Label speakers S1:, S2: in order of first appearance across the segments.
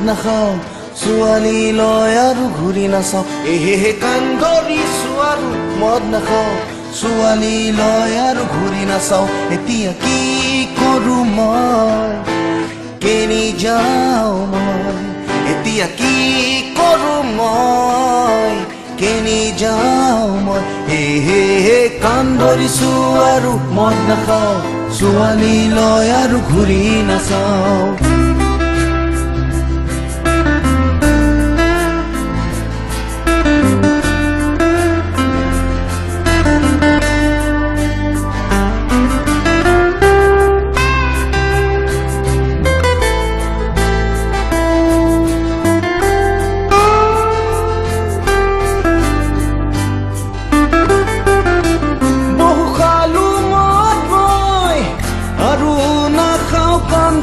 S1: নাখাওঁ ছোৱালী লৈ আৰু ঘূৰি নাচাওঁ এহে কাণ ধৰিছো আৰু মদ নাখাওঁ ছোৱালী লৈ আৰু ঘূৰি নাচাওঁ এতিয়া কি কৰোঁ মই কেনি যাওঁ মই এতিয়া কি কৰোঁ মই কেনি যাওঁ মই এহে কাণ ধৰিছো আৰু মদ নাখাওঁ ছোৱালী লৈ আৰু ঘূৰি নাচাওঁ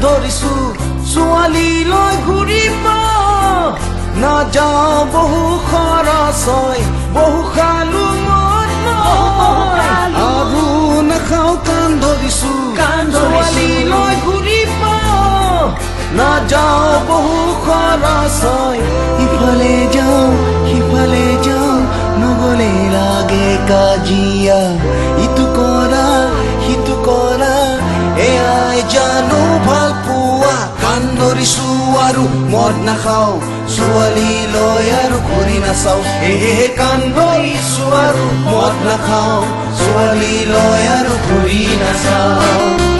S1: ধৰিছো ছোৱালী লৈ ঘূৰিব নাযাওঁ বহু খৰচ হয় বহু খালো মদ আৰু নাখাওঁ কাণ ধৰিছো ছোৱালী লৈ ঘূৰিব নাযাওঁ বহু খৰচ হয় ইফালে যাওঁ সিফালে যাওঁ নগলে লাগে কাজিয়া ইটো কৰা সিটো কৰা এয়াই জানো ভাল পোৱা কাণ ধৰিছো আৰু মদ নাখাওঁ ছোৱালী লৈ আৰু ঘূৰি নাচাওঁ এহে কাণ ধৰিছো আৰু মদ নাখাওঁ ছোৱালী লৈ আৰু ঘূৰি নাচাওঁ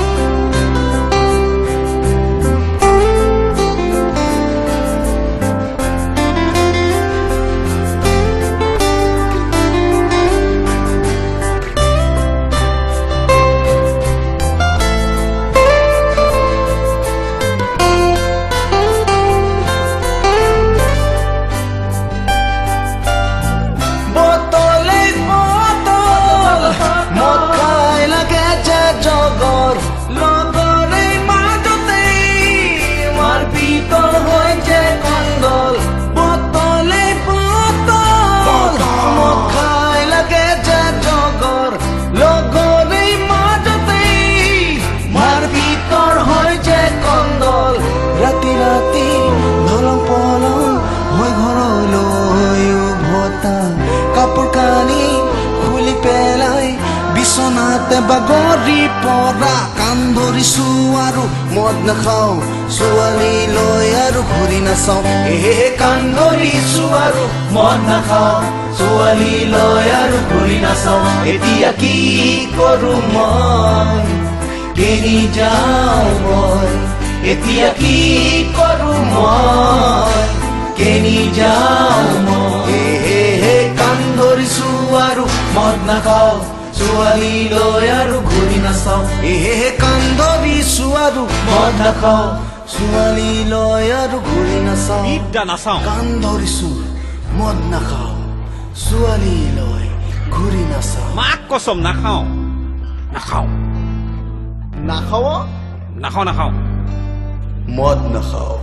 S1: কাপোৰ কানি খুলি পেলাই বিচনাতে বাগৰি পৰা কাণ ধৰিছো আৰু মদ নাখাওঁ ছোৱালী লৈ আৰু ঘূৰি নাচাওঁ এহে কাণ ধৰিছো আৰু মদ নাখাওঁ ছোৱালী লৈ আৰু ঘূৰি নাচাওঁ এতিয়া কি কৰোঁ মই কেনি যাওঁ মই এতিয়া কি কৰোঁ মই কেনি যাওঁ মই কাণ ধৰিছো আৰু মদ নাখাওঁ ছোৱালী লৈ আৰু ঘূৰি নাচাওঁ এহে কাণ ধৰিছো আৰু মদ নাখাওঁ ছোৱালী লৈ আৰু ঘূৰি নাচাওঁ কাণ ধৰিছো মদ নাখাওঁ ছোৱালী লৈ ঘূৰি নাচাওঁ
S2: মাক কসম নাখাওঁ নাখাওঁ
S1: নাখাওঁ
S2: নাখাওঁ নাখাওঁ
S1: মদ নাখাওঁ